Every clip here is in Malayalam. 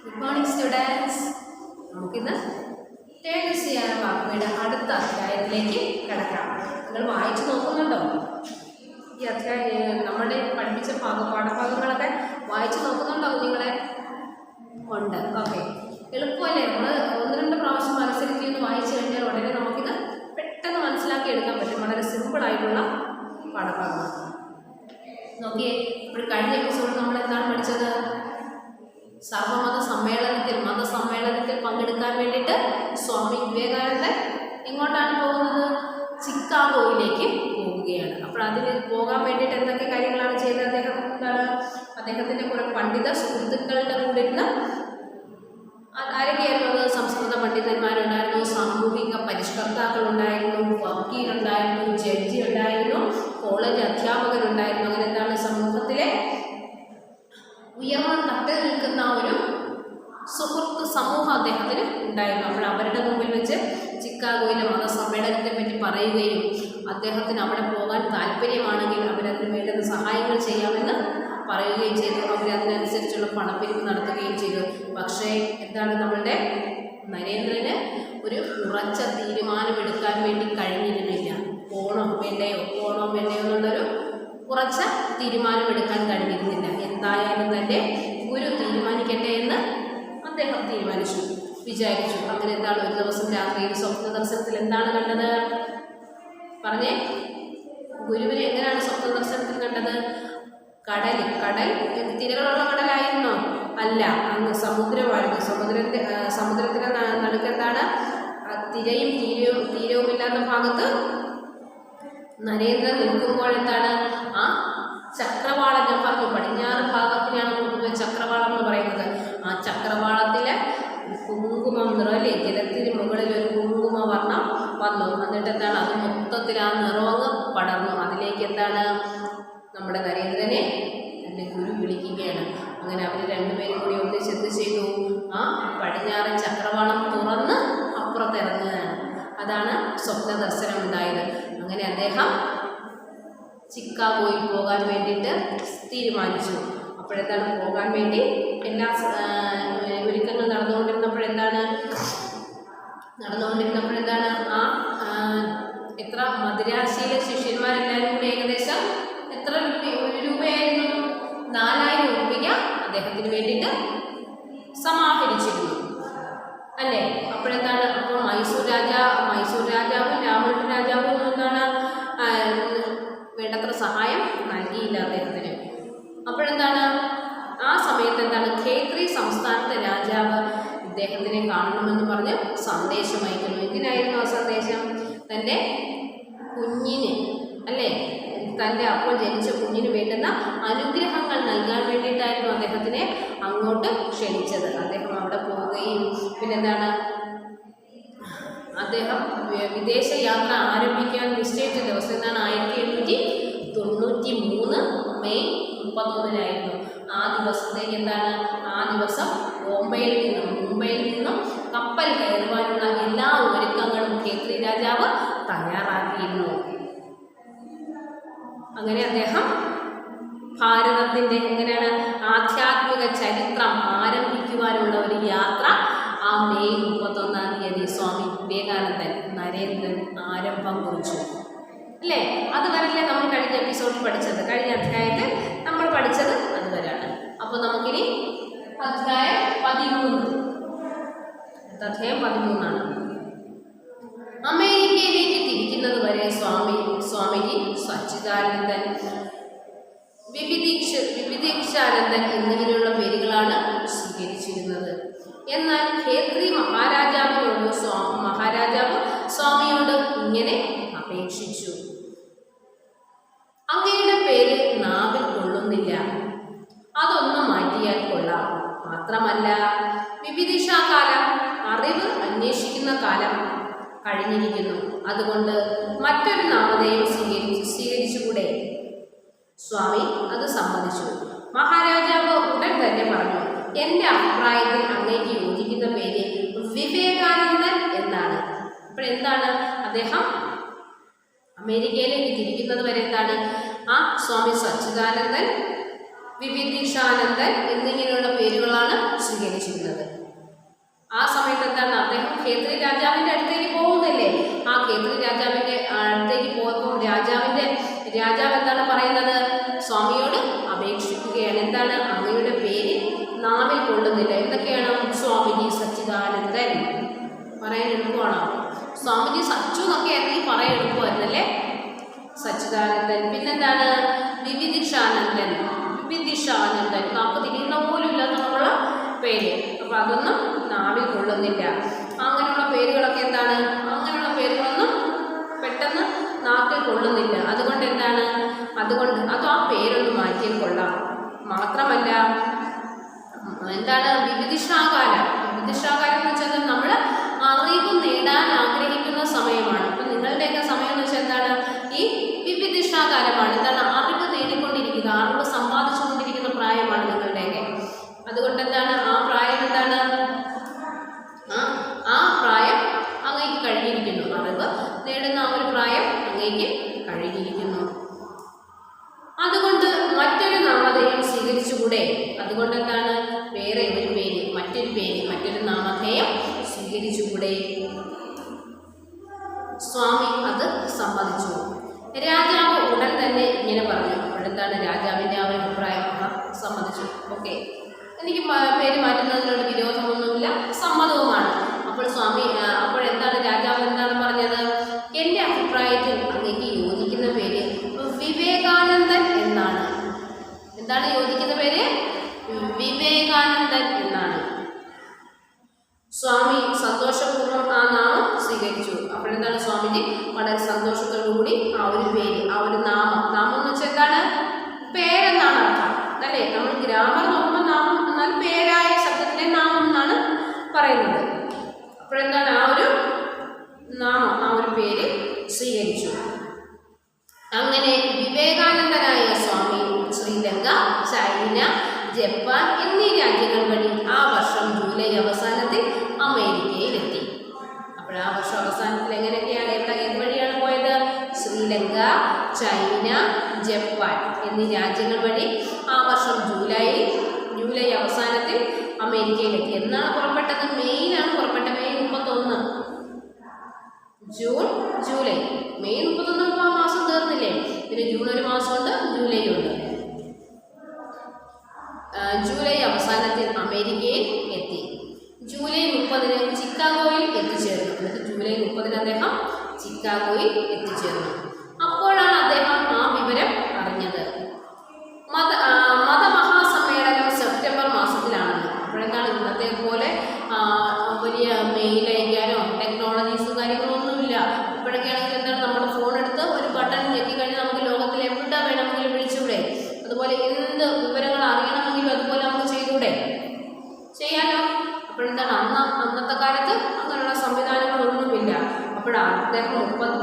Good morning students. നമുക്കിന്ന് തേജസ്വിയായ വാഗ്മിയുടെ അടുത്ത അധ്യായത്തിലേക്ക് കിടക്കാം. നിങ്ങൾ വായിച്ചു നോക്കുന്നുണ്ടോ? ഈ അധ്യായം നമ്മുടെ പഠിപ്പിച്ച പാഠഭാഗങ്ങളൊക്കെ വായിച്ചു നോക്കുന്നുണ്ടോ കുഞ്ഞുങ്ങളെ? ഉണ്ട്. ഓക്കെ, എളുപ്പമല്ലേ? നമ്മൾ 1-2 പ്രാവശ്യം മത്സരിച്ച് വായിച്ചു കഴിഞ്ഞാൽ ഉടനെ നമുക്കിത് പെട്ടെന്ന് മനസ്സിലാക്കി എടുക്കാൻ പറ്റും. വളരെ സിമ്പിളായിട്ടുള്ള പാഠഭാഗമാണ്. നോക്കിയേ, ഇപ്പോൾ കഴിഞ്ഞ എപ്പിസോഡിൽ നമ്മൾ എന്താണ് പഠിച്ചത്? സർവമത മതസമ്മേളനത്തിൽ പങ്കെടുക്കാൻ വേണ്ടിയിട്ട് സ്വാമി വിവേകാനന്ദൻ എങ്ങോട്ടാണ് പോകുന്നത്? ചിക്കാഗോയിലേക്ക് പോവുകയാണ്. അപ്പോൾ അതിന് പോകാൻ വേണ്ടിയിട്ട് എന്തൊക്കെ കാര്യങ്ങളാണ് ചെയ്തത്? അദ്ദേഹത്തിൻ്റെ കുറേ പണ്ഡിത സുഹൃത്തുക്കളുടെ കൂടെ ഇരുന്ന് ആരൊക്കെയായിരുന്നു അത്? സംസ്കൃത പണ്ഡിതന്മാരുണ്ടായിരുന്നു, സാമൂഹിക പരിഷ്കർത്താക്കളുണ്ടായിരുന്നു, വക്കീലുണ്ടായിരുന്നു, ജഡ്ജി ഉണ്ടായിരുന്നു, കോളേജ് അധ്യാപകരുണ്ടായിരുന്നു. അങ്ങനെ എന്താണ്, സമൂഹത്തിലെ ഉയർന്ന തട്ടിൽ നിൽക്കുന്ന ഒരു സുഹൃത്ത് സമൂഹം അദ്ദേഹത്തിന് ഉണ്ടായിരുന്നു. അപ്പോൾ അവരുടെ മുമ്പിൽ വെച്ച് ചിക്കാഗോയിലെ മതസമ്മേളനത്തെ പറ്റി പറയുകയും അദ്ദേഹത്തിന് അവിടെ പോകാൻ താല്പര്യമാണെങ്കിൽ അവരതിന് വേണ്ടുന്ന സഹായങ്ങൾ ചെയ്യാമെന്ന് പറയുകയും ചെയ്തു. അവരതിനനുസരിച്ചുള്ള പണപ്പിരിവ് നടത്തുകയും ചെയ്തു. പക്ഷേ എന്താണ്, നമ്മളുടെ നരേന്ദ്രന് ഒരു ഉറച്ച തീരുമാനമെടുക്കാൻ വേണ്ടി കഴിഞ്ഞിരുന്നില്ല. പോണോ വേണ്ടയോ എന്നുള്ളൊരു ഉറച്ച തീരുമാനമെടുക്കാൻ കഴിഞ്ഞിരുന്നില്ല. എന്തായാലും തൻ്റെ ഗുരു തീരുമാനിക്കട്ടെ എന്ന് അദ്ദേഹം വിചാരിച്ചു. അങ്ങനെ എന്താണ്, ഒരു ദിവസം രാത്രിയിൽ സ്വപ്ന ദർശനത്തിൽ എന്താണ് കണ്ടത്? പറഞ്ഞേ, ഗുരുവിനെ എങ്ങനെയാണ് സ്വപ്ന ദർശനത്തിൽ കണ്ടത്? കടൽ തിരകളുള്ള കടലായിരുന്നോ? അല്ല, അങ്ങ് സമുദ്രമായിരുന്നു. സമുദ്രത്തിന് നടുക്ക് എന്താണ്, തിരയും തീരവുമില്ലാത്ത ഭാഗത്ത് നരേന്ദ്രൻ നിൽക്കുമ്പോൾ എന്താണ്, ആ ചക്രവാളം, ഞാൻ പറഞ്ഞു പടിഞ്ഞാറ് ഭാഗത്തിനാണ് പൊതുവെ ചക്രവാളം എന്ന് പറയുന്നത്. ആ ചക്രവാളത്തിലെ കുങ്കുമം നിറം അല്ലേ, ജലത്തിന് മുകളിൽ ഒരു കുങ്കുമ വർണ്ണം വന്നു. എന്നിട്ട് എന്താണ്, അത് മൊത്തത്തിൽ ആ നിറവങ്ങ് പടർന്നു. അതിലേക്ക് എന്താണ്, നമ്മുടെ നരേന്ദ്രനെ എൻ്റെ ഗുരു വിളിക്കുകയാണ്. അങ്ങനെ അവർ രണ്ടുപേരും കൂടി ഒന്നിച്ചെന്ത് ചെയ്തു? ആ പടിഞ്ഞാറൻ ചക്രവാളം തുറന്ന് അപ്പുറത്തിറങ്ങുകയാണ്. അതാണ് സ്വപ്ന ദർശനം ഉണ്ടായത്. അങ്ങനെ അദ്ദേഹം ചിക്കാഗോയിൽ പോകാൻ വേണ്ടിയിട്ട് തീരുമാനിച്ചു. അപ്പോഴെന്താണ്, പോകാൻ വേണ്ടി എല്ലാ ഒരുക്കങ്ങൾ നടന്നുകൊണ്ടിരുന്നപ്പോഴെന്താണ് എത്ര മദിരാശിയിലെ ശിഷ്യന്മാരെല്ലാവരും കൂടി ഏകദേശം എത്ര രൂപയായിരുന്നു? 4000 രൂപ അദ്ദേഹത്തിന് വേണ്ടിയിട്ട് സമാഹരിച്ചിരുന്നു അല്ലേ? അപ്പോഴെന്താണ്, അപ്പോൾ മൈസൂർ രാജാവും രാമൻ രാജാവും എന്താണ് വേണ്ടത്ര സഹായം നൽകിയില്ല അദ്ദേഹത്തിന്. അപ്പോഴെന്താണ്, ആ സമയത്ത് എന്താണ്, ഖേത്രി സംസ്ഥാനത്തെ രാജാവ് ഇദ്ദേഹത്തിനെ കാണണമെന്ന് പറഞ്ഞ് സന്ദേശം അയക്കുന്നു. എന്തിനായിരുന്നു ആ സന്ദേശം? തൻ്റെ കുഞ്ഞിന് അല്ലേ, തൻ്റെ അപ്പോൾ ജനിച്ച കുഞ്ഞിന് വേണ്ടുന്ന അനുഗ്രഹങ്ങൾ നൽകാൻ വേണ്ടിയിട്ടായിരുന്നു അദ്ദേഹത്തിനെ അങ്ങോട്ട് ക്ഷണിച്ചത്. അദ്ദേഹം അവിടെ പോവുകയും പിന്നെന്താണ്, അദ്ദേഹം വിദേശ യാത്ര ആരംഭിക്കാൻ നിശ്ചയിച്ച ദിവസം എന്താണ്, 1793 മെയ് 31 ആ ദിവസത്തേക്ക് എന്താണ്, ആ ദിവസം മുംബൈയിൽ നിന്നും കപ്പൽ കയറുവാനുള്ള എല്ലാ ഒരുക്കങ്ങളും ഖേത്രി രാജാവ് തയ്യാറാക്കിയിരുന്നു. അങ്ങനെ അദ്ദേഹം ഭാരതത്തിൻ്റെ എങ്ങനെയാണ് ആധ്യാത്മിക ചരിത്രം ആരംഭിക്കുവാനുള്ള ഒരു യാത്ര ആ മെയ് 31 സ്വാമി വിവേകാനന്ദൻ നരേന്ദ്രൻ ആരംഭം കുറിച്ചു അല്ലേ? അതുവരെയല്ലേ നമ്മൾ കഴിഞ്ഞ എപ്പിസോഡിൽ പഠിച്ചത്, കഴിഞ്ഞ അധ്യായത്തിൽ നമ്മൾ പഠിച്ചത് അതുവരെയാണ്. അപ്പോൾ നമുക്കിനി അധ്യായം 13 അമേരിക്കയിലേക്ക് തിരിക്കുന്നത് വരെ സ്വാമിജി സച്ചിദാനന്ദൻ, വിവിധീക്ഷാനന്ദൻ എന്നിങ്ങനെയുള്ള പേരുകളാണ് സ്വീകരിച്ചിരുന്നത്. എന്നാൽ ഖേത്രി മഹാരാജാവ് സ്വാമിയോട് ഇങ്ങനെ അപേക്ഷിച്ചു: അങ്ങയുടെ പേര് നാവിൽ കൊള്ളുന്നില്ല, അതൊന്ന് മാറ്റിയാൽ കൊള്ളാം. മാത്രമല്ല, വിവിധിഷാകാലം, അറിവ് അന്വേഷിക്കുന്ന കാലം കഴിഞ്ഞിരിക്കുന്നു. അതുകൊണ്ട് മറ്റൊരു നാമധേയം സ്വീകരിച്ചുകൂടെ? സ്വാമി അത് സമ്മതിച്ചു. മഹാരാജാവ് ഉടൻ തന്നെ പറഞ്ഞു: എൻ്റെ അഭിപ്രായത്തിൽ അങ്ങേക്ക് യോജിക്കുന്ന പേര് വിവേകാനന്ദൻ എന്നാണ്. അപ്പോഴെന്താണ്, അദ്ദേഹം അമേരിക്കയിലേക്ക് തിരിക്കുന്നത് വരെ എന്താണ്, ആ സ്വാമി സച്ചിദാനന്ദൻ, വിവിധീഷാനന്ദൻ എന്നിങ്ങനെയുള്ള പേരുകളാണ് സ്വീകരിച്ചത്. സ്വീകരിച്ചിരുന്നത്. ആ സമയത്ത് എന്താണ്, അദ്ദേഹം ഖേത്രി രാജാവിൻ്റെ അടുത്തേക്ക് പോകുന്നില്ലേ? ആ ഖേത്രി രാജാവിൻ്റെ അടുത്തേക്ക് പോകുമ്പോൾ രാജാവ് എന്താണ് പറയുന്നത്? സ്വാമിയോട് അപേക്ഷിക്കുകയാണ്. എന്താണ്? അങ്ങയുടെ പേര് നാവിൽ കൊള്ളുന്നില്ല. എന്തൊക്കെയാണ്? സ്വാമിജി സച്ചിദാനന്ദൻ. പറയാൻ എളുപ്പമാണോ? സ്വാമിജി സച്ചു എന്നൊക്കെ ആയിരുന്നെങ്കിൽ പറയാൻ എളുപ്പമായിരുന്നല്ലേ? സച്ചിദാനന്ദൻ. പിന്നെന്താണ്? വിവിധിഷാനന്ദൻ. നമുക്ക് തിരിയുന്ന പോലും ഇല്ലാന്നുള്ള പേര്. അപ്പം അതൊന്നും നാവിൽ കൊള്ളുന്നില്ല. അങ്ങനെയുള്ള പേരുകളൊക്കെ എന്താണ്? അങ്ങനെയുള്ള പേരുകളൊന്നും പെട്ടെന്ന് നാക്കിൽ കൊള്ളുന്നില്ല. അതുകൊണ്ട് എന്താണ്? അത് ആ പേരൊന്ന് മാറ്റിയാൽ കൊള്ളാം. മാത്രമല്ല എന്താണ്? വിവിധിഷാകാലം എന്ന് വെച്ചാൽ നമ്മൾ അറിവ് നേടാൻ ആഗ്രഹിക്കുന്ന സമയമാണ്. ഇപ്പം നിങ്ങളുടെയൊക്കെ സമയം എന്ന് വെച്ചാൽ എന്താണ്? ഈ വിവിധിഷാകാലമാണ്. എന്താണ്? അറിവ് നേടിക്കൊണ്ടിരിക്കുക, അറിവ് സമ്പാദിച്ചുകൊണ്ടിരിക്കുന്ന പ്രായമാണ് നിങ്ങളുടെയൊക്കെ. അതുകൊണ്ട് എന്താണ്? ആ പ്രായം എന്താണ്? ആ പ്രായം അങ്ങേക്ക് കഴിഞ്ഞിരിക്കുന്നു. അറിവ് നേടുന്ന ആ ഒരു പ്രായം അങ്ങേക്ക് കഴിഞ്ഞിരിക്കുന്നു. അതുകൊണ്ട് മറ്റൊരു നാമധേയം സ്വീകരിച്ചുകൂടെ? അതുകൊണ്ട് എന്താണ്? വേറെ ഒരു പേര്, മറ്റൊരു നാമധേയം സ്വീകരിച്ചുകൂടെ? സ്വാമി അത് സമ്മതിച്ചു. രാജാവ് ഉടൻ തന്നെ ഇങ്ങനെ പറഞ്ഞു. അപ്പോഴെന്താണ്? രാജാവിൻ്റെ ആ ഒരു അഭിപ്രായം സമ്മതിച്ചു. ഓക്കെ, എനിക്ക് പേര് മാറ്റുന്നതിനോട് വിരോധമൊന്നുമില്ല, സമ്മതവുമാണ്. അപ്പോഴെന്താണ് രാജാവ് എന്താണ് പറഞ്ഞത്? എൻ്റെ അഭിപ്രായത്തിൽ അങ്ങേക്ക് യോജിക്കുന്ന പേര് വിവേകാനന്ദൻ എന്നാണ്. എന്താണ് യോജിക്കുന്ന പേര്? വിവേകാനന്ദൻ എന്നാണ്. സ്വാമി സന്തോഷപൂർവ്വം ആ നാമം സ്വീകരിച്ചു. അപ്പോഴെന്താണ്? സ്വാമിജി വളരെ സന്തോഷത്തോടു കൂടി ആ ഒരു പേര്, ആ ഒരു നാമം എന്ന് വെച്ചാൽ എന്താണ്? പേരെന്നാണ് അർത്ഥം അല്ലേ? നമ്മൾ ഗ്രാമർ നോക്കുമ്പോൾ നാമം എന്നാൽ പേരായ ശബ്ദത്തിലെ നാമം എന്നാണ് പറയുന്നത്. അപ്പോഴെന്താണ്? ആ ഒരു നാമം, ആ ഒരു പേര് സ്വീകരിച്ചു. അങ്ങനെ വിവേകാനന്ദനായ സ്വാമി ശ്രീലങ്ക, ചൈന, ജപ്പാൻ എന്നീ രാജ്യങ്ങൾ വഴി ആ വർഷം ജൂലൈ അവസാനത്തിൽ അമേരിക്കയിലെത്തി. അപ്പോൾ ആ വർഷം അവസാനത്തിൽ എങ്ങനെയൊക്കെയാണ്, ഏത് വഴിയാണ് പോയത്? ശ്രീലങ്ക, ചൈന, ജപ്പാൻ എന്നീ രാജ്യങ്ങൾ വഴി ആ വർഷം ജൂലൈ അവസാനത്തിൽ അമേരിക്കയിലെത്തി. എന്നാണ് പുറപ്പെട്ടത്? മെയ്യിലാണ് പുറപ്പെട്ടത്. മെയ് 31. June, July. മെയ് 31 ആ മാസം തീർന്നില്ലേ? പിന്നെ ജൂൺ ഒരു മാസമുണ്ട്, ജൂലൈ ഉണ്ട്. ജൂലൈ അവസാനത്തിൽ അമേരിക്കയിൽ എത്തി. ജൂലൈ 30 ചിക്കാഗോയിൽ എത്തിച്ചേർന്നു. എന്നിട്ട് ജൂലൈ 30 അദ്ദേഹം ചിക്കാഗോയിൽ എത്തിച്ചേർന്നു. അപ്പോഴാണ് അദ്ദേഹം ആ വിവരം അറിഞ്ഞത്. മതമഹാസമ്മേളനം സെപ്റ്റംബർ മാസത്തിലാണെന്ന്. അപ്പോഴെന്താണ്? ഇന്നത്തെ പോലെ വലിയ മെയിൽ അയക്കാനോ ടെക്നോളജീസും കാര്യങ്ങളൊന്നുമില്ല. ഇപ്പോഴൊക്കെയാണെങ്കിൽ എന്താണ്? നമ്മുടെ ഫോൺ എടുത്ത് ഒരു ബട്ടൺ ഞെക്കിക്കഴിഞ്ഞാൽ നമുക്ക് ലോകത്തിൽ എവിടെ വേണമെങ്കിലും വിളിച്ചൂടെ? അതുപോലെ എന്ത് വിവരങ്ങൾ അറിയണമെങ്കിലും അതുപോലെ നമുക്ക് ചെയ്യാലോ. അപ്പോഴെന്താണ്? അന്നത്തെ കാലത്ത് അങ്ങനെയുള്ള സംവിധാനങ്ങളൊന്നുമില്ല. അദ്ദേഹം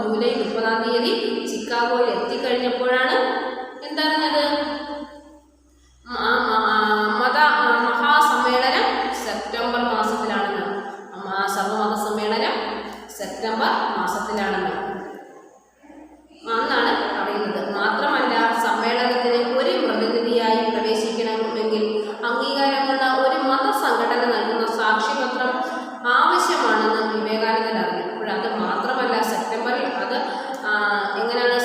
ജൂലൈ 30 ചിക്കാഗോയിൽ എത്തിക്കഴിഞ്ഞപ്പോഴാണ് എന്തറിഞ്ഞത്? മഹാസമ്മേളനം സെപ്റ്റംബർ മാസത്തിലാണെന്ന്. സർവമത സമ്മേളനം സെപ്റ്റംബർ മാസത്തിലാണെന്ന് അന്നാണ് അറിയുന്നത്. മാത്രമല്ല, സമ്മേളനത്തിന് ഒരു പ്രതിനിധിയായി പ്രവേശിക്കണമെങ്കിൽ അംഗീകാരമുള്ള ഒരു മതസംഘടന നൽകുന്ന സാക്ഷ്യപത്രം ആവശ്യമാണെന്ന് വിവേകാനന്ദൻ അറിഞ്ഞു. അത് മാത്രമല്ല,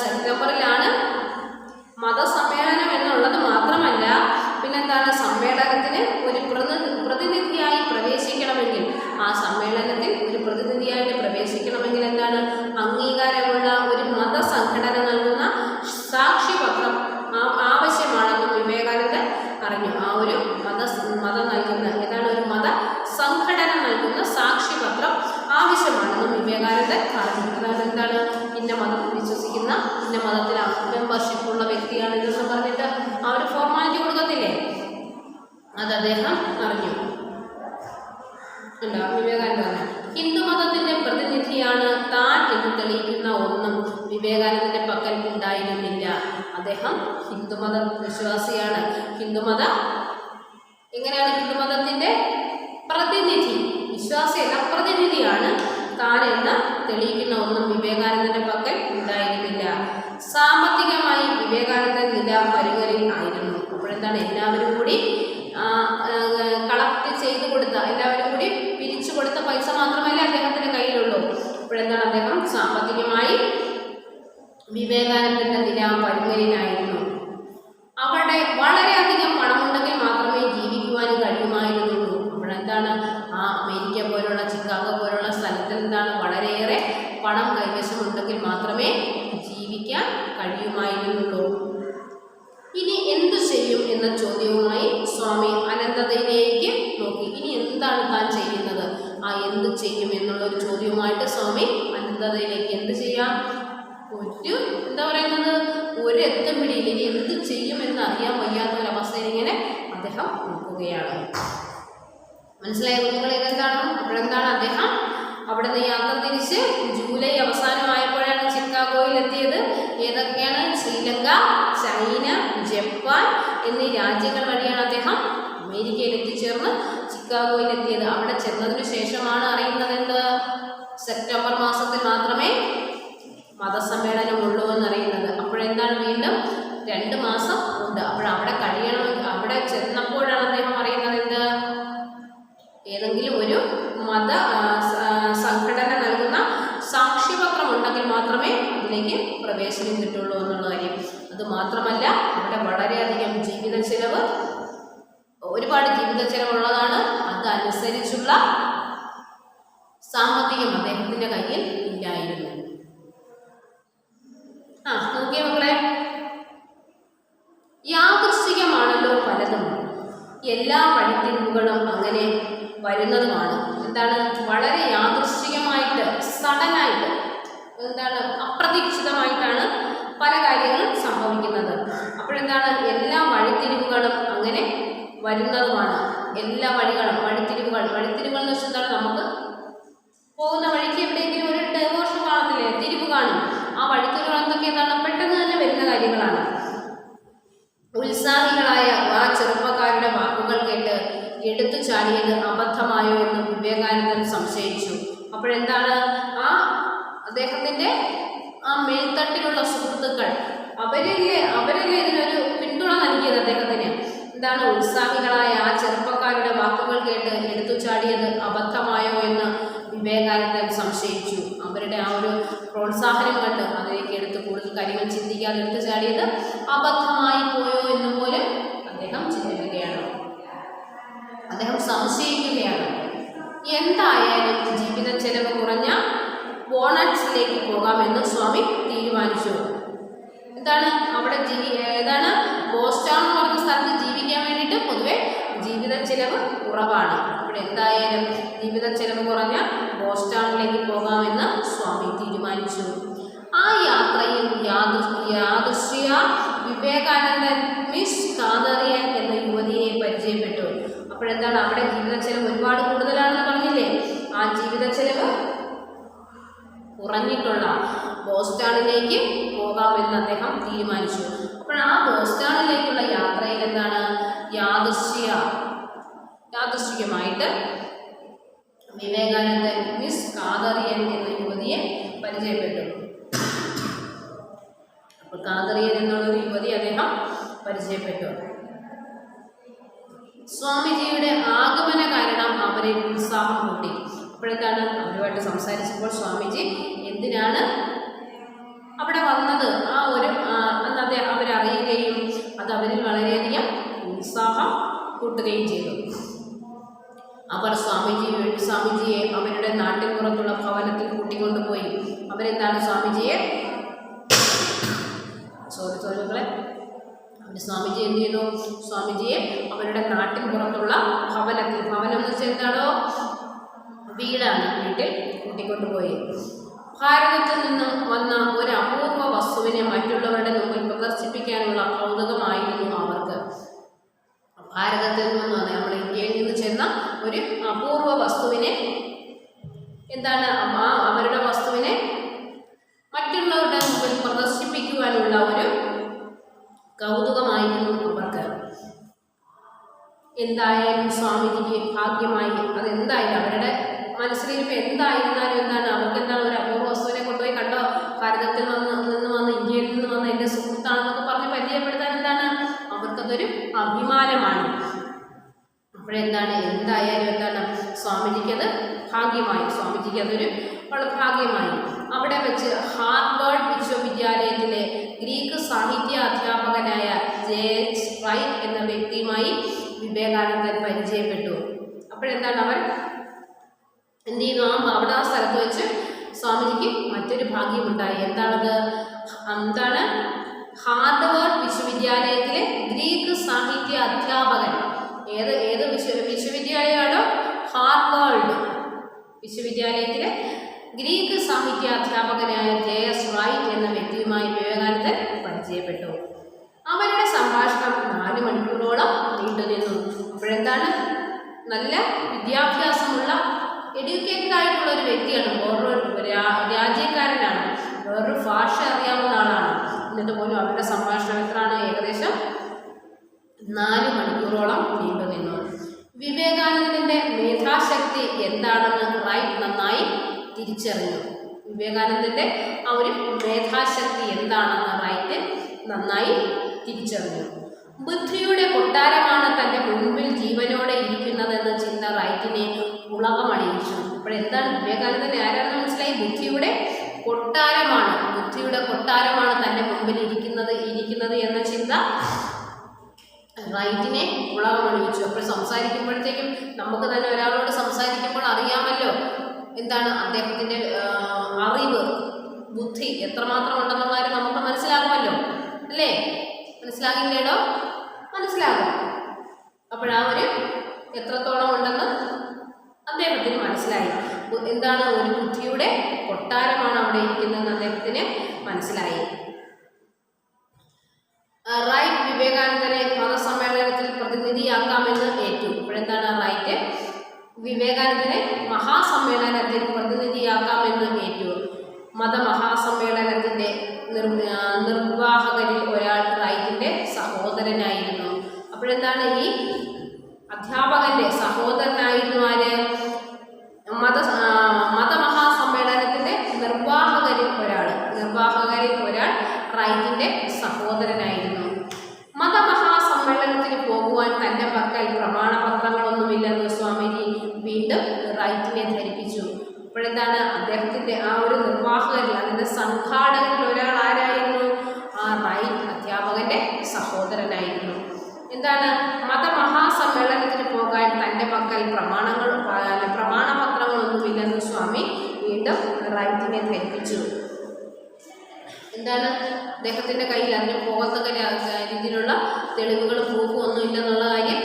സെപ്റ്റംബറിലാണ് മതസമ്മേളനം എന്നുള്ളത് മാത്രമല്ല, പിന്നെന്താണ്? സമ്മേളനത്തിന് ഒരു പ്രതിനിധിയായി പ്രവേശിക്കണമെങ്കിൽ, ആ സമ്മേളനത്തിൽ ഒരു പ്രതിനിധിയായിട്ട് പ്രവേശിക്കണമെങ്കിൽ എന്താണ്? അംഗീകാരമുള്ള ഒരു മതസംഘടന നൽകുന്ന സാക്ഷ്യപത്രം ആവശ്യമാണെന്നും വിവേകാനന്ദൻ അറിഞ്ഞു. ആ ഒരു മതം നൽകുന്ന ഒരു മതസംഘടന നൽകുന്ന സാക്ഷ്യപത്രം ആവശ്യമാണെന്നും വിവേകാനന്ദൻ അറിഞ്ഞു. അതായത് എന്താണ്? ഇന്ന മതം വിശ്വസിക്കുന്ന, ഇന്ന മതത്തിലാണ് മെമ്പർഷിപ്പുള്ള വ്യക്തിയാണ് ഇതെന്ന് പറഞ്ഞിട്ട് ആ ഒരു ഫോർമാലിറ്റി കൊടുക്കത്തില്ലേ? അത് അദ്ദേഹം അറിഞ്ഞു. വിവേകാനന്ദൻ ഹിന്ദുമതത്തിന്റെ പ്രതിനിധിയാണ് താൻ എന്ന് തെളിയിക്കുന്ന ഒന്നും വിവേകാനന്ദന്റെ പക്കൽ ഉണ്ടായിരുന്നില്ല. അദ്ദേഹം ഹിന്ദുമത വിശ്വാസിയാണ്. എങ്ങനെയാണ് ഹിന്ദുമതത്തിന്റെ പ്രതിനിധി? വിശ്വാസിയല്ല, പ്രതിനിധിയാണ് താൻ എന്ന് തെളിയിക്കുന്ന ഒന്നും വിവേകാനന്ദന്റെ പക്കൽ ഉണ്ടായിരുന്നില്ല. സാമ്പത്തികമായി വിവേകാനന്ദൻ നില പരുങ്ങലിൽ ആയിരുന്നു. അപ്പോഴെന്താണ്? എല്ലാവരും കൂടി കളക്ട് ചെയ്തു കൊടുത്ത എല്ലാവരും കൂടി പിരിച്ചു കൊടുത്ത പൈസ മാത്രമല്ല അദ്ദേഹത്തിന്റെ കയ്യിലുള്ളൂ. അപ്പോഴെന്താണ് അദ്ദേഹം സാമ്പത്തികമായി വിവേകാനന്ദന്റെ നിരാപരിമനായിരുന്നു. അവിടെ വളരെയധികം പണമുണ്ടെങ്കിൽ മാത്രമേ ജീവിക്കുവാൻ കഴിയുമായിരുന്നുള്ളൂ. അപ്പോഴെന്താണ് ആ അമേരിക്ക പോലുള്ള ചിക്കാഗോ പോലുള്ള സ്ഥലത്തിൽ എന്താണ് വളരെയേറെ പണം കൈവശമുണ്ടെങ്കിൽ മാത്രമേ ജീവിക്കാൻ കഴിയുമായിരുന്നുള്ളൂ. ഇനി എന്തു ചെയ്യും എന്ന ചോദ്യവുമായി സ്വാമി അനന്തതയിലേക്ക് നോക്കി. ഇനി എന്താണ് താൻ ചെയ്യുന്നത്? ആ എന്ത് ചെയ്യും എന്നുള്ളൊരു ചോദ്യവുമായിട്ട് സ്വാമി അനന്തതയിലേക്ക് എന്ത് ചെയ്യാം എന്താ പറയുന്നത് ഒരു എത്തും പിടിയിൽ ഇനി എന്ത് ചെയ്യുമെന്ന് അറിയാൻ വയ്യാത്ത ഒരവസ്ഥയിൽ ഇങ്ങനെ അദ്ദേഹം നിൽക്കുകയാണ്. മനസ്സിലായ കുഞ്ഞുങ്ങൾ ഇതെന്താണ്? അപ്പോഴെന്താണ് അദ്ദേഹം അവിടെ നിന്ന് യാത്ര തിരിച്ച് ജൂലൈ അവസാനമായപ്പോഴാണ് ചിക്കാഗോയിൽ എത്തിയത്. ഏതൊക്കെയാണ്? ശ്രീലങ്ക, ചൈന, ജപ്പാൻ എന്നീ രാജ്യങ്ങൾ വഴിയാണ് അദ്ദേഹം അമേരിക്കയിൽ എത്തിച്ചേർന്ന് ചിക്കാഗോയിൽ എത്തിയത്. അവിടെ ചെന്നതിന് ശേഷമാണ് അറിയുന്നത് എന്ത് സെപ്റ്റംബർ മാസത്തിൽ മാത്രമേ മതസമ്മേളനമുള്ളൂ എന്നറിയുന്നത്. അപ്പോഴെന്താണ് വീണ്ടും 2 മാസം ഉണ്ട്. അപ്പോഴവിടെ കഴിയണം. അവിടെ ചെന്നപ്പോഴാണ് അദ്ദേഹം അറിയുന്നത് എന്ത് ഏതെങ്കിലും ഒരു മത സംഘടന നൽകുന്ന സാക്ഷ്യപത്രം ഉണ്ടെങ്കിൽ മാത്രമേ അതിലേക്ക് പ്രവേശനം കിട്ടുള്ളൂ എന്നുള്ള കാര്യം. അതുമാത്രമല്ല അവിടെ വളരെയധികം ജീവിത ചെലവ്, ഒരുപാട് ജീവിത ചെലവുള്ളതാണ്. അതനുസരിച്ചുള്ള സാമ്പത്തികം അദ്ദേഹത്തിന്റെ കയ്യിൽ ഇല്ലായിരുന്നു. നോക്കിയ മക്കളെ, യാദൃശ്ചികമാണല്ലോ പലതും. എല്ലാ വഴിത്തിരിവുകളും അങ്ങനെ വരുന്നതുമാണ്. എന്താണ് വളരെ യാദൃശ്ചികമായിട്ട് സഡനായിട്ട് എന്താണ് അപ്രതീക്ഷിതമായിട്ടാണ് പല കാര്യങ്ങളും സംഭവിക്കുന്നത്. അപ്പോഴെന്താണ് എല്ലാ വഴിത്തിരിവുകളും അങ്ങനെ വരുന്നതുമാണ്. എല്ലാ വഴിത്തിരിവുകൾ എന്ന് വെച്ചാൽ എന്താണ് നമുക്ക് പോകുന്ന വഴിക്ക് എവിടെയെങ്കിലും ഒരു ഡൈവേർഷൻ കാണത്തില്ലേ, തിരിവ് കാണും. ആ വഴിത്തിരിവുകൾ എന്തൊക്കെ എന്താണ് പെട്ടെന്ന് തന്നെ വരുന്ന കാര്യങ്ങളാണ്. ഉത്സാഹികളായ ആ ചെറുപ്പക്കാരുടെ വാക്കുകൾ കേട്ട് എടുത്തു ചാടിയത് അബദ്ധമായോ എന്ന് വിവേകാനന്ദൻ സംശയിച്ചു. അപ്പോഴെന്താണ് ആ അദ്ദേഹത്തിന്റെ ആ മേൽത്തട്ടിലുള്ള സുഹൃത്തുക്കൾ അവരല്ലേ ഇതിനൊരു പിന്തുണ നൽകിയത് അദ്ദേഹത്തിന്. എന്താണ് ഉത്സാഹികളായ ആ ചെറുപ്പക്കാരുടെ വാക്കുകൾ കേട്ട് എടുത്തു ചാടിയത് അബദ്ധമായോ എന്ന് വിവേകാനന്ദൻ സംശയിച്ചു. അവരുടെ ആ ഒരു പ്രോത്സാഹനം കണ്ട് അതിലേക്ക് എടുത്ത് കൂടുതൽ കാര്യങ്ങൾ ചിന്തിക്കാതെ എടുത്തു ചാടിയത് അബദ്ധമായി പോയോ എന്ന് പോലും അദ്ദേഹം ചിന്തിക്കുകയാണ്, അദ്ദേഹം സംശയിക്കുകയാണ്. എന്തായാലും ജീവിത ചെലവ് കുറഞ്ഞ ബോണറ്റ്സിലേക്ക് പോകാമെന്ന് സ്വാമി തീരുമാനിച്ചു. എന്താണ് അവിടെ ബോസ്റ്റൺ എന്ന് പറഞ്ഞ സ്ഥലത്ത് ജീവിക്കാൻ വേണ്ടിയിട്ട് പൊതുവെ ജീവിത ചെലവ് കുറവാണ്. അവിടെ എന്തായാലും ജീവിത ചെലവ് കുറഞ്ഞ ബോസ്റ്റണിലേക്ക് പോകാമെന്ന് സ്വാമി തീരുമാനിച്ചു. ആ യാത്രയിൽ യാദൃശ്ചിക വിവേകാനന്ദൻ മിസ് കാതറിയൻ എന്ന യുവതിയെ പരിചയപ്പെട്ടു. അപ്പോഴെന്താണ് അവിടെ ജീവിത ചെലവ് ഒരുപാട് കൂടുതലാണെന്ന് പറഞ്ഞില്ലേ. ആ ജീവിത ചെലവ് കുറഞ്ഞിട്ടുള്ള ബോസ്റ്റണിലേക്ക് പോകാമെന്ന് അദ്ദേഹം തീരുമാനിച്ചു. അപ്പോൾ ആ ബോസ്റ്റണിലേക്കുള്ള യാത്രയിൽ എന്താണ് യാദൃശ്ചികമായിട്ട് വിവേകാനന്ദൻ മിസ് കാതറിയൻ എന്ന യുവതിയെ പരിചയപ്പെട്ടു. അപ്പോൾ കാതറിയൻ എന്നുള്ളൊരു യുവതി അദ്ദേഹം പരിചയപ്പെട്ടു. സ്വാമിജിയുടെ ആഗമന കാരണം അവരെ ഉത്സാഹം കൂട്ടി. അപ്പോഴെന്താണ് അവരുമായിട്ട് സംസാരിച്ചപ്പോൾ സ്വാമിജി എന്തിനാണ് അവിടെ വന്നത് അന്ന് അവരറിയുകയും അത് അവരിൽ വളരെയധികം ഉത്സാഹം കൂട്ടുകയും ചെയ്തു. അവർ സ്വാമിജിയെ അവരുടെ നാട്ടിൻ പുറത്തുള്ള ഭവനത്തിൽ കൂട്ടിക്കൊണ്ടുപോയി. അവരെന്താണ് സ്വാമിജിയെ സ്വാമിജി എന്ത് ചെയ്തു? സ്വാമിജിയെ അവരുടെ നാട്ടിൻ പുറത്തുള്ള ഭവനം എന്ന് വെച്ചാൽ എന്താണോ വീടാണ്, വീട്ടിൽ കൂട്ടിക്കൊണ്ടുപോയി. ഭാരതത്തിൽ നിന്നും വന്ന ഒരു അപൂർവ വസ്തുവിനെ മറ്റുള്ളവരുടെ മുമ്പിൽ പ്രദർശിപ്പിക്കാനുള്ള കൗതുകമായിരുന്നു അവർക്ക്. ഭാരതത്തിൽ നിന്ന് നമ്മുടെ ഇന്ത്യയിൽ നിന്ന് ചെന്ന ഒരു അപൂർവ വസ്തുവിനെ എന്താണ് അവരുടെ വസ്തുവിനെ മറ്റുള്ളവരുടെ മുമ്പിൽ പ്രദർശിപ്പിക്കുവാനുള്ള ഒരു കൗതുകമായിരുന്നു അവർക്ക്. എന്തായാലും സ്വാമിജിക്ക് ഭാഗ്യമായി. അതെന്തായാലും അവരുടെ മനസ്സിലിരിപ്പോൾ എന്തായിരുന്നാലും എന്താണ് അവർക്ക് എന്താണ് ഒരു അപൂർവ വസ്തുവിനെ കൊണ്ടുപോയി കണ്ടോ, ഭാരതത്തിൽ നിന്ന് വന്ന് ഇന്ത്യയിൽ നിന്ന് വന്ന് എൻ്റെ സുഹൃത്താണെന്നൊക്കെ പറഞ്ഞ് പരിചയപ്പെടുത്താൻ എന്താണ് അവർക്കതൊരു അഭിമാനമാണ്. അപ്പോഴെന്താണ്, എന്തായാലും എന്താണ്, സ്വാമിജിക്കത് ഭാഗ്യമായി, സ്വാമിജിക്ക് വളരെ ഭാഗ്യമായി. അവിടെ വെച്ച് ഹാർവാർഡ് വിശ്വവിദ്യാലയത്തിലെ ഗ്രീക്ക് സാഹിത്യ അധ്യാപകനായ ജെച്ച് റൈറ്റ് എന്ന വ്യക്തിയുമായി വിവേകാനന്ദൻ പരിചയപ്പെട്ടു. അപ്പോഴെന്താണ്, അവൻ എന്ത് ചെയ്യുന്നു, അവിടെ ആ സ്ഥലത്ത് വെച്ച് സ്വാമിജിക്ക് മറ്റൊരു ഭാഗ്യമുണ്ടായി. എന്താണ് ഹാർവാർഡ് വിശ്വവിദ്യാലയത്തിലെ ഗ്രീക്ക് സാഹിത്യ അധ്യാപകൻ, ഏത് വിശ്വവിദ്യാലയമാണോ, ഹാർവാർഡ് വിശ്വവിദ്യാലയത്തിലെ ഗ്രീക്ക് സാഹിത്യ അധ്യാപകനായ ജെച്ച് റൈറ്റ് എന്ന വ്യക്തിയുമായി വിവേകാനന്ദൻ പരിചയപ്പെട്ടു. അവരുടെ സംഭാഷണം 4 മണിക്കൂറോളം നീണ്ടുനിന്നു. അപ്പോഴെന്താണ്, നല്ല വിദ്യാഭ്യാസമുള്ള എഡ്യൂക്കേറ്റഡ് ആയിട്ടുള്ള ഒരു വ്യക്തിയാണ്, വേറൊരു രാജ്യക്കാരനാണ്, വേറൊരു ഭാഷ അറിയാവുന്ന ആളാണ്. എന്നിട്ട് പോലും അവരുടെ സംഭാഷണം എത്രയാണ്, ഏകദേശം 4 മണിക്കൂറോളം നീണ്ടുനിന്നു. വിവേകാനന്ദന്റെ മേധാശക്തി എന്താണെന്ന് റൈറ്റ് നന്നായി തിരിച്ചറിഞ്ഞു. വിവേകാനന്ദന്റെ ആ ഒരു മേധാശക്തി എന്താണെന്ന് റൈറ്റ് നന്നായി തിരിച്ചറിഞ്ഞു. ബുദ്ധിയുടെ കൊട്ടാരമാണ് തൻ്റെ മുൻപിൽ ജീവനോടെ ഇരിക്കുന്നതെന്ന ചിന്ത റൈറ്റിനെ ഉളകമണിയിച്ചു. അപ്പോഴെന്താണ്, വിവേകാനന്ദൻ ആരാണെന്ന് മനസ്സിലായി, ബുദ്ധിയുടെ കൊട്ടാരമാണ് തൻ്റെ മുൻപിൽ ഇരിക്കുന്നത് എന്ന ചിന്ത റൈറ്റിനെ ഉളകമണിയിച്ചു. അപ്പോൾ സംസാരിക്കുമ്പോഴത്തേക്കും നമുക്ക് തന്നെ ഒരാളോട് സംസാരിക്കുമ്പോൾ അറിയാമല്ലോ എന്താണ് അദ്ദേഹത്തിൻ്റെ അറിവ്, ബുദ്ധി എത്രമാത്രം ഉണ്ടെന്നുള്ള കാര്യം നമുക്ക് മനസ്സിലാകുമല്ലോ, അല്ലേ? മനസ്സിലാകില്ലേടോ? മനസ്സിലാകും. അപ്പോഴാ ഒരു എത്രത്തോളം ഉണ്ടെന്ന് അദ്ദേഹത്തിന് മനസ്സിലായി. എന്താണ്, ഒരു ബുദ്ധിയുടെ കൊട്ടാരമാണ് അവിടെ ഇരിക്കുന്നതെന്ന് അദ്ദേഹത്തിന് മനസ്സിലായി. റൈറ്റ് വിവേകാനന്ദനെ മതസമ്മേളനത്തിൽ പ്രതിനിധിയാക്കാമെന്ന് ഏറ്റു. ഇപ്പോഴെന്താണ്, റൈറ്റ് വിവേകാനന്ദനെ മഹാസമ്മേളനത്തിൽ പ്രതിനിധിയാക്കാമെന്ന് ഏറ്റു. മതമഹാസമ്മേളനത്തിൻ്റെ നിർവാഹകരിൽ ഒരാൾ റൈറ്റിൻ്റെ സഹോദരനായിരുന്നു. അപ്പോഴെന്താണ്, ഈ അധ്യാപകന്റെ സഹോദരനായിരുന്നു ആര്, മതമഹാസമ്മേളനത്തിൻ്റെ നിർവാഹകരിൽ ഒരാൾ റൈറ്റിൻ്റെ സഹോദരനായിരുന്നു. മതമഹാസമ്മേളനത്തിന് പോകുവാൻ തൻ്റെ പക്കൽ പ്രമാണപത്രങ്ങളൊന്നുമില്ലെന്ന് സ്വാമിജി വീണ്ടും റൈറ്റിനെ ധരിപ്പിച്ചു. അപ്പോഴെന്താണ്, അദ്ദേഹത്തിൻ്റെ ആ ഒരു നിർവാഹകരിൽ, അതിൻ്റെ സംഘാടകരിൽ ഒരാൾ ആരായിരുന്നു, ആ റൈറ്റ് അധ്യാപകന്റെ സഹോദരനായിരുന്നു. എന്താണ്, മതമഹാസമ്മേളനത്തിന് പോകാൻ തൻ്റെ പക്കൽ പ്രമാണപത്രങ്ങളൊന്നുമില്ലെന്ന് സ്വാമി വീണ്ടും റൈറ്റിനെ ധരിപ്പിച്ചു. എന്താണ്, അദ്ദേഹത്തിൻ്റെ കയ്യിൽ അതിന് പോകത്തക്ക രീതിയിലുള്ള തെളിവുകളും പ്രൂഫും ഒന്നും ഇല്ലെന്നുള്ള കാര്യം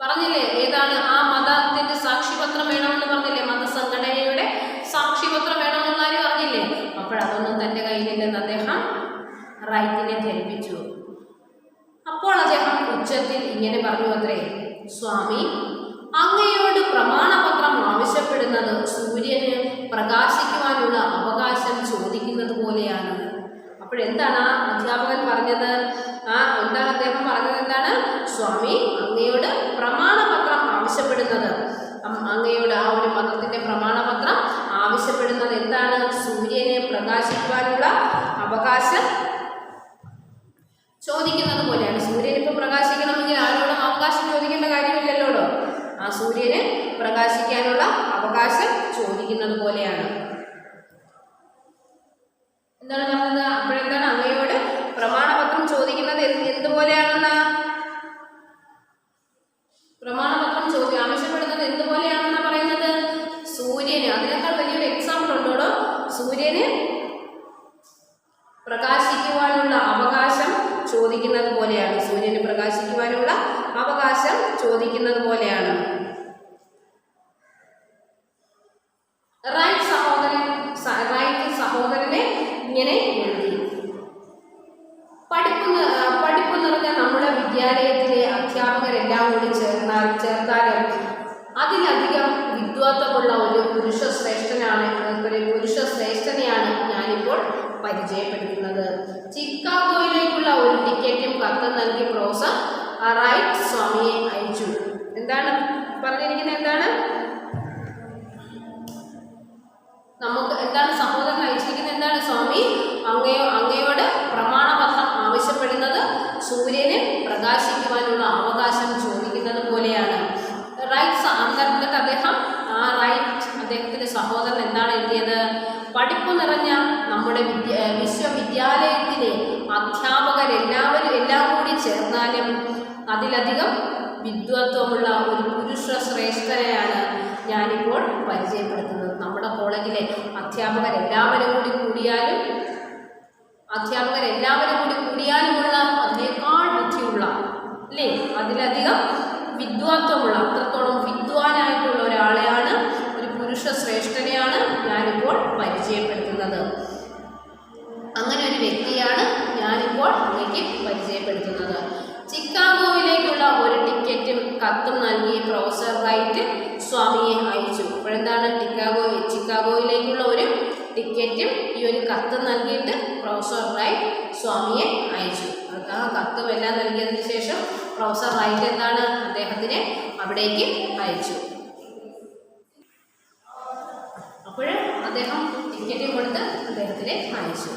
പറഞ്ഞില്ലേ. ഏതാണ്, ആ മതത്തിൻ്റെ സാക്ഷിപത്രം വേണമെന്ന് പറഞ്ഞില്ലേ, മതസംഘടനയുടെ സാക്ഷിപത്രം വേണമെന്നുള്ള കാര്യം പറഞ്ഞില്ലേ. അപ്പോഴതൊന്നും തൻ്റെ കയ്യിലില്ലെന്ന് അദ്ദേഹം റൈറ്റിനെ ധരിപ്പിച്ചു. അപ്പോൾ അദ്ദേഹം ഉച്ചത്തിൽ ഇങ്ങനെ പറഞ്ഞു അത്രേ, സ്വാമി, അങ്ങയോട് പ്രമാണപത്രം ആവശ്യപ്പെടുന്നത് സൂര്യന് പ്രകാശിക്കുവാനുള്ള അവകാശം ചോദിക്കുന്നത് പോലെയാണ്. അപ്പോഴെന്താണ് ആ അധ്യാപകൻ പറഞ്ഞത്, എന്താണ് അദ്ദേഹം പറഞ്ഞത്, എന്താണ്, സ്വാമി, അങ്ങയോട് പ്രമാണപത്രം ആവശ്യപ്പെടുന്നത്, അങ്ങയോട് ആ ഒരു മതത്തിൻ്റെ പ്രമാണപത്രം ആവശ്യപ്പെടുന്നത് എന്താണ്, സൂര്യനെ പ്രകാശിക്കുവാനുള്ള അവകാശം ചോദിക്കുന്നത് പോലെയാണ്. സൂര്യൻ ഇപ്പോൾ പ്രകാശിക്കണമെങ്കിൽ ആരോടും അവകാശം ചോദിക്കേണ്ട കാര്യമില്ലല്ലോടോ. ആ സൂര്യന് പ്രകാശിക്കാനുള്ള അവകാശം ചോദിക്കുന്നത് പോലെയാണ്. എന്താണ് പറഞ്ഞത്, അപ്പോഴെന്താണ്, അങ്ങയോട് പ്രമാണപത്രം ചോദിക്കുന്നത് എന്തുപോലെയാണെന്ന്, പ്രമാണപത്രം ആവശ്യപ്പെടുന്നത് എന്തുപോലെയാണെന്നാ പറയുന്നത്, സൂര്യന്, അതിനേക്കാൾ വലിയൊരു എക്സാമ്പിൾ ഉണ്ടോടോ, സൂര്യന് പ്രകാശിക്കുവാനുള്ള അവകാശം ചോദിക്കുന്നത് പോലെയാണ്. സൂര്യന് പ്രകാശിക്കുവാനുള്ള അവകാശം ചോദിക്കുന്നത് പോലെയാണ്. റൈറ്റ് സഹോദരനെ ഇങ്ങനെ എഴുതി, പഠിപ്പ് നിറഞ്ഞ നമ്മുടെ വിദ്യാലയത്തിലെ അധ്യാപകരെല്ലാം കൂടി ചേർത്താലും അതിലധികം വിദ്വത്വമുള്ള ഒരു പുരുഷ ശ്രേഷ്ഠനെയാണ് ഞാനിപ്പോൾ പരിചയപ്പെടുത്തുന്നത്. ചിക്കാഗോയിലേക്കുള്ള ഒരു ടിക്കറ്റും കത്തും നൽകി പ്രൊഫസർ റൈറ്റ് സ്വാമിയെ അയച്ചു. എന്താണ് പറഞ്ഞിരിക്കുന്നത്, എന്താണ് നമുക്ക് എന്താണ് സഹോദരൻ അയച്ചിരിക്കുന്നത്, എന്താണ്, സ്വാമി, അങ്ങയോട് പ്രമാണപത്രം ആവശ്യപ്പെടുന്നത് സൂര്യന് പ്രകാശിക്കുവാനുള്ള അവകാശം ചോദിക്കുന്നത് പോലെയാണ്. സഹോദരൻ എന്താണ് എഴുതിയത്? പഠിപ്പ് നിറഞ്ഞ നമ്മുടെ വിശ്വവിദ്യാലയത്തിലെ എല്ലാം കൂടി ചേർന്നാലും അതിലധികം വിദ്വത്വമുള്ള ഒരു പുരുഷ ശ്രേഷ്ഠനെയാണ് ഞാനിപ്പോൾ പരിചയപ്പെടുത്തുന്നത്. നമ്മുടെ കോളേജിലെ അധ്യാപകരെല്ലാവരും കൂടി കൂടിയാലുമുള്ള അതിനേക്കാൾ ബുദ്ധിയുള്ള, അല്ലേ, അതിലധികം വിദ്വത്വമുള്ള, അത്രത്തോളം വിദ്വാനായിട്ടുള്ള ഒരാളെയാണ്, ഒരു പുരുഷ ശ്രേഷ്ഠനെയാണ് ഞാനിപ്പോൾ പരിചയപ്പെടുത്തുന്നത്. അങ്ങനെ ഒരു വ്യക്തിയാണ് ഞാനിപ്പോൾ അങ്ങേക്ക് പരിചയപ്പെടുത്തുന്നത്. ചിക്കാഗോയിലേക്കുള്ള ഒരു ടിക്കറ്റും കത്തും നൽകി പ്രൊഫസർ റൈറ്റ് സ്വാമിയെ അയച്ചു. അപ്പോഴെന്താണ് ചിക്കാഗോയിലേക്കുള്ള ഒരു ടിക്കറ്റും ഈ ഒരു കത്തും നൽകിയിട്ട് പ്രൊഫസർ റൈറ്റ് സ്വാമിയെ അയച്ചു. ആ കത്തും എല്ലാം നൽകിയതിന് ശേഷം പ്രൊഫസർ റൈറ്റ് എന്താണ് അദ്ദേഹത്തിനെ അവിടേക്ക് അയച്ചു. അപ്പോൾ അദ്ദേഹം ടിക്കറ്റ് കൊടുത്ത് അദ്ദേഹത്തിനെ അയച്ചു.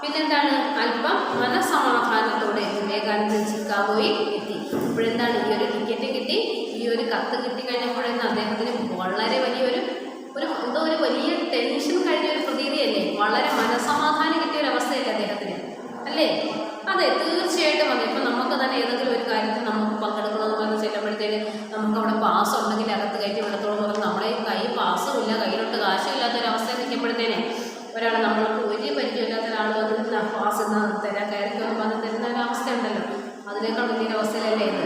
പിന്നെന്താണ്, അല്പം മനസമാധാനത്തോടെ വിവേകാനന്ദൻ ചിക്കാഗോയിൽ എത്തി. അപ്പോഴെന്താണ് ഈ ഒരു ടിക്കറ്റ് കിട്ടി, ഈ ഒരു കത്ത് കിട്ടിക്കഴിഞ്ഞപ്പോഴെന്ന് അദ്ദേഹത്തിന് വളരെ വലിയൊരു വലിയ ടെൻഷൻ കഴിഞ്ഞ ഒരു പ്രതീതിയല്ലേ, വളരെ മനസമാധാനം കിട്ടിയ ഒരു അവസ്ഥയല്ലേ അദ്ദേഹത്തിന്, അല്ലേ? അതെ, തീർച്ചയായിട്ടും അതെ. ഇപ്പം നമുക്ക് തന്നെ ഏതെങ്കിലും ഒരു കാര്യത്തിൽ നമുക്ക് പങ്കെടുക്കണമെന്ന് പറഞ്ഞ് ചെല്ലുമ്പോഴത്തേക്ക് നമുക്ക് അവിടെ പാസ് ഉണ്ടെങ്കിൽ അകത്ത് കയറ്റി വിടത്തോളം പറഞ്ഞ് നമ്മളെ കൈ പാസ്സും ഇല്ല, കയ്യിലോട്ട് കാശും ഇല്ലാത്തൊരവസ്ഥയിൽ നിൽക്കുമ്പോഴത്തേനെ ഒരാൾ നമ്മൾക്ക് ഒരു പരിചയമില്ലാത്ത ഒരാൾ വന്നിട്ട് പാസ് തരാൻ കയറിക്കൊന്ന് വന്ന് തരുന്ന ഒരു അവസ്ഥ ഉണ്ടല്ലോ, അതിനേക്കാൾ വലിയൊരവസ്ഥയിലല്ലേ ഇത്?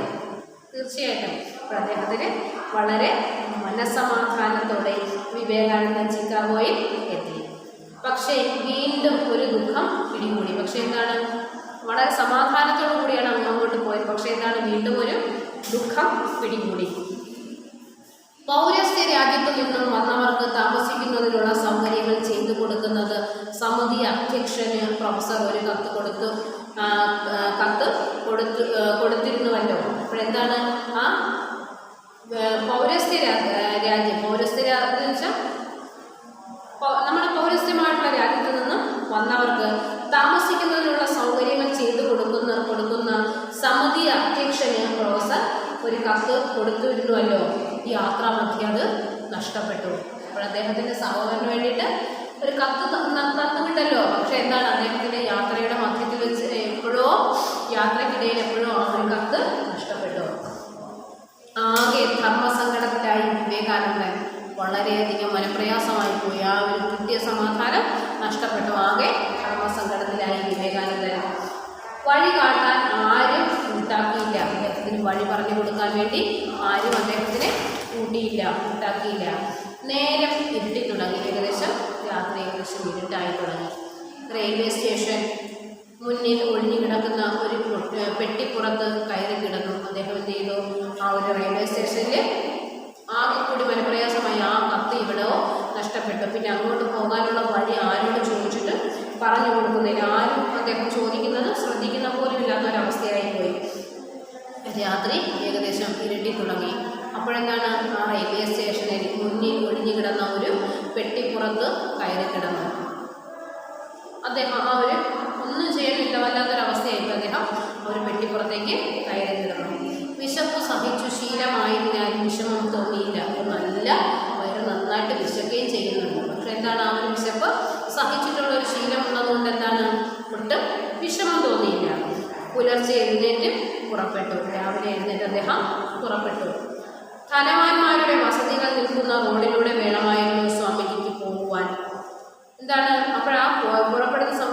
തീർച്ചയായിട്ടും. അപ്പോൾ അദ്ദേഹത്തിന് വളരെ മനസ്സമാധാനത്തോടെ വിവേകാനന്ദൻ ചിക്കാഗോയിൽ എത്തി. പക്ഷേ വീണ്ടും ഒരു ദുഃഖം പിടികൂടി. പക്ഷേ എന്താണ്, വളരെ സമാധാനത്തോടു കൂടിയാണ് അങ്ങോട്ട് പോയത്. പക്ഷേ എന്താണ്, വീണ്ടും ഒരു ദുഃഖം പിടികൂടി. പൗരസ്ത്യ രാജ്യത്തു നിന്നും വന്നവർക്ക് താമസിക്കുന്നതിനുള്ള സൗകര്യങ്ങൾ ചെയ്തു കൊടുക്കുന്നത് സമിതി അധ്യക്ഷന് പ്രൊഫസർ ഒരു കത്ത് കൊടുത്തിരുന്നുവല്ലോ. അപ്പോഴെന്താണ്, ആ പൗരസ്ത്യ രാജ്യം എന്ന് വെച്ചാൽ നമ്മുടെ പൗരസ്ത്യമായിട്ടുള്ള രാജ്യത്തു നിന്നും വന്നവർക്ക് താമസിക്കുന്നതിനുള്ള സൗകര്യങ്ങൾ ചെയ്തു കൊടുക്കുന്ന സമിതി അധ്യക്ഷന് പ്രൊഫസർ ഒരു കത്ത് കൊടുത്തിരുന്നുവല്ലോ. യാത്രാമധ്യേ അത് നഷ്ടപ്പെട്ടു. അപ്പോൾ അദ്ദേഹത്തിൻ്റെ സഹോദരന് വേണ്ടിയിട്ട് ഒരു കത്ത് തന്നുവിട്ടല്ലോ. പക്ഷെ എന്താണ്, അദ്ദേഹത്തിൻ്റെ യാത്രയുടെ മധ്യത്തിൽ വെച്ച് യാത്രക്കിടയിൽ എപ്പോഴോ ആ ഒരു കത്ത് നഷ്ടപ്പെട്ടു. ആകെ ധർമ്മസങ്കടത്തിലായി വിവേകാനന്ദൻ. വളരെയധികം മനപ്രയാസമായി പോയി. ആ ഒരു കിട്ടിയ സമാധാനം നഷ്ടപ്പെട്ടു. ആകെ ധർമ്മസങ്കടത്തിലായി വിവേകാനന്ദൻ. വഴി കാട്ടാൻ ആരും കൂട്ടാക്കിയില്ല. അദ്ദേഹത്തിന് വഴി പറഞ്ഞു കൊടുക്കാൻ വേണ്ടി ആരും അദ്ദേഹത്തിനെ കൂട്ടാക്കിയില്ല. നേരം ഇരുട്ടി തുടങ്ങി. രാത്രി ഏകദേശം ഇരുട്ടായി തുടങ്ങി. റെയിൽവേ സ്റ്റേഷൻ മുന്നിൽ ഒഴിഞ്ഞു കിടക്കുന്ന ഒരു പെട്ടിപ്പുറത്ത് കയറി കിടന്നു. അദ്ദേഹം എന്ത് ചെയ്തു, ആ ഒരു റെയിൽവേ സ്റ്റേഷനിൽ ആകെ കൂടി മനപ്രയാസമായി. ആ കത്ത് ഇവിടെയോ നഷ്ടപ്പെട്ടു. പിന്നെ അങ്ങോട്ട് പോകാനുള്ള വഴി ആരോട് ചോദിച്ചിട്ട് പറഞ്ഞു കൊടുക്കുന്നില്ല. ആരും അദ്ദേഹം ചോദിക്കുന്നത് ശ്രദ്ധിക്കുന്ന പോലും ഇല്ലാത്തൊരവസ്ഥയായിപ്പോയി. രാത്രി ഏകദേശം ഇരുട്ടി തുടങ്ങി. അപ്പോഴെന്താണ്, ആ റെയിൽവേ സ്റ്റേഷനിൽ മുന്നിൽ ഒഴിഞ്ഞു കിടന്ന ഒരു പെട്ടിപ്പുറത്ത് കയറി കിടന്നു. അദ്ദേഹം ആ ഒരു ഒന്നും ചെയ്യാനില്ല, വല്ലാത്തൊരവസ്ഥയായിട്ട് അദ്ദേഹം ഒരു പെട്ടിപ്പുറത്തേക്ക് കയറി കിടന്നു. വിശപ്പ് സഹിച്ചു ശീലമായതിനാൽ വിഷമം തോന്നിയില്ല. നല്ല വയറ് നന്നായിട്ട് വിശക്കുകയും ചെയ്യുന്നുണ്ട്. പക്ഷെ എന്താണ്, ആ ഒരു വിശപ്പ് സഹിച്ചിട്ടുള്ളൊരു ശീലമുള്ളതുകൊണ്ട് എന്താണ്, ഒട്ടും വിഷമം തോന്നിയില്ല. പുലർച്ചെ എഴുന്നേറ്റ് പുറപ്പെട്ടു. രാവിലെ എഴുന്നേറ്റ് അദ്ദേഹം പുറപ്പെട്ടു. ധനവാന്മാരുടെ വസതികൾ നിൽക്കുന്ന റോഡിലൂടെ വേണമായിരുന്നു സ്വാമിജിക്ക് പോകുവാൻ. എന്താണ്, അപ്പോഴാ പുറപ്പെടുന്ന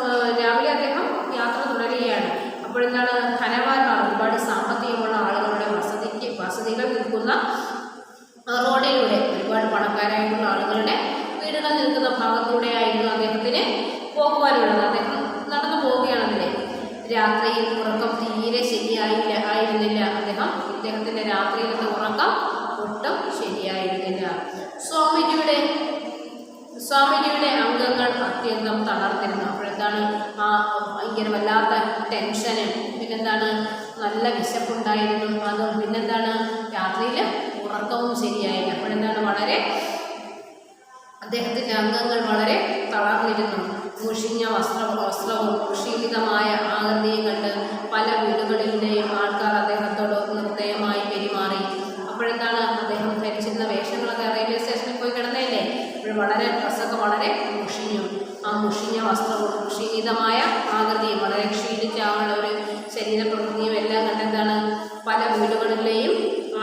രാവിലെ അദ്ദേഹം യാത്ര തുടരുകയാണ്. അപ്പോഴെന്താണ്, ധനവാന്മാർ, ഒരുപാട് സാമ്പത്തികമുള്ള ആളുകളുടെ വസതികൾ നിൽക്കുന്ന റോഡിലൂടെ, ഒരുപാട് പണക്കാരായിട്ടുള്ള ആളുകളുടെ വീടുകൾ നിൽക്കുന്ന ഭാഗത്തൂടെ ആയിരുന്നു അദ്ദേഹത്തിന് പോകുവാനുള്ളത്. അദ്ദേഹം നടന്നു പോവുകയാണ് അതിലെ. രാത്രിയിൽ ഉറക്കം തീരെ ആയിരുന്നില്ല. അദ്ദേഹത്തിൻ്റെ രാത്രിയിലത്തെ ഉറക്കം ഒട്ടും ശരിയായിരുന്നില്ല. സ്വാമിജിയുടെ അംഗങ്ങൾ അത്യന്തം തളർന്നിരുന്നു. അപ്പോഴെന്താണ്, ആ ഭയങ്കര വല്ലാത്ത ടെൻഷനും പിന്നെന്താണ്, നല്ല വിശപ്പുണ്ടായിരുന്നു. അത് പിന്നെന്താണ്, രാത്രിയിൽ ഉറക്കവും ശരിയായില്ല. അപ്പോഴെന്താണ്, അദ്ദേഹത്തിൻ്റെ അംഗങ്ങൾ വളരെ തളർന്നിരുന്നു. മുഷിഞ്ഞ വസ്ത്രവും ക്ഷീണിതമായ ആകൃതിയും കണ്ട് പല വീടുകളിലെയും ആൾക്കാർ അദ്ദേഹത്തോട് നിർദ്ദയമായി പെരുമാറി. അപ്പോഴെന്താണ്, അദ്ദേഹം ധരിച്ചിരുന്ന വേഷങ്ങളൊക്കെ റെയിൽവേ സ്റ്റേഷനിൽ പോയി കിടന്നതല്ലേ,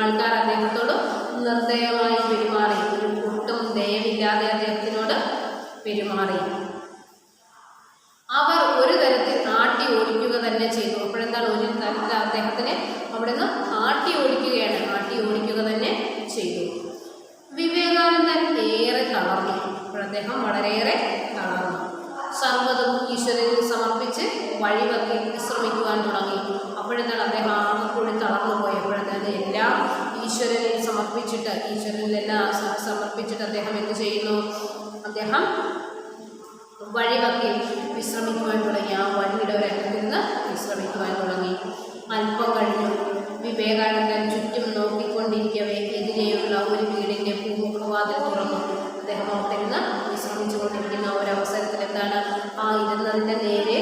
ആൾക്കാർ അദ്ദേഹത്തോട് നിർദ്ദയമായി പെരുമാറി, ഒട്ടും ദയവില്ലാതെ അദ്ദേഹത്തിനോട് പെരുമാറി. അവർ ഒരു തരത്തിൽ ആട്ടി ഓടിക്കുക തന്നെ ചെയ്തു. അപ്പോഴെന്താണ്, ഒരു തരത്തിൽ അദ്ദേഹത്തിനെ അവിടെ നിന്ന് ആട്ടി ഓടിക്കുക തന്നെ ചെയ്തു. വിവേകാനന്ദൻ ഏറെ തളർന്നു. അപ്പോൾ അദ്ദേഹം വളരെയേറെ തളർന്നു. സർവ്വതും ഈശ്വരനിൽ സമർപ്പിച്ച് വഴിവെക്കി വിശ്രമിക്കുവാൻ തുടങ്ങി. അപ്പോഴെന്താണ്, അദ്ദേഹം ആകെക്കൂടി തളർന്നു പോയി. അപ്പോഴെന്താണ്, എല്ലാം ഈശ്വരനിൽ ഈശ്വരനിലെല്ലാം സമർപ്പിച്ചിട്ട് അദ്ദേഹം എന്ത് ചെയ്യുന്നു, അദ്ദേഹം വഴിവെക്കി വിശ്രമിക്കുവാൻ തുടങ്ങി. ആ വഴിയുടെ ഒരറ്റത്തിൽ നിന്ന് വിശ്രമിക്കുവാൻ തുടങ്ങി. അല്പം കഴിഞ്ഞു. വിവേകാനന്ദൻ ചുറ്റും നോക്കിക്കൊണ്ടിരിക്കവേ എതിരെയുള്ള ഒരു വീടിൻ്റെ പൂമുഖവാതിൽ തുറന്നു. അദ്ദേഹം അവിടുന്ന് വിശ്രമിച്ചു കൊണ്ടിരിക്കുന്ന ഒരവസരത്തിൽ എന്താണ്, ആ ഇരുന്നതിൻ്റെ നേരെ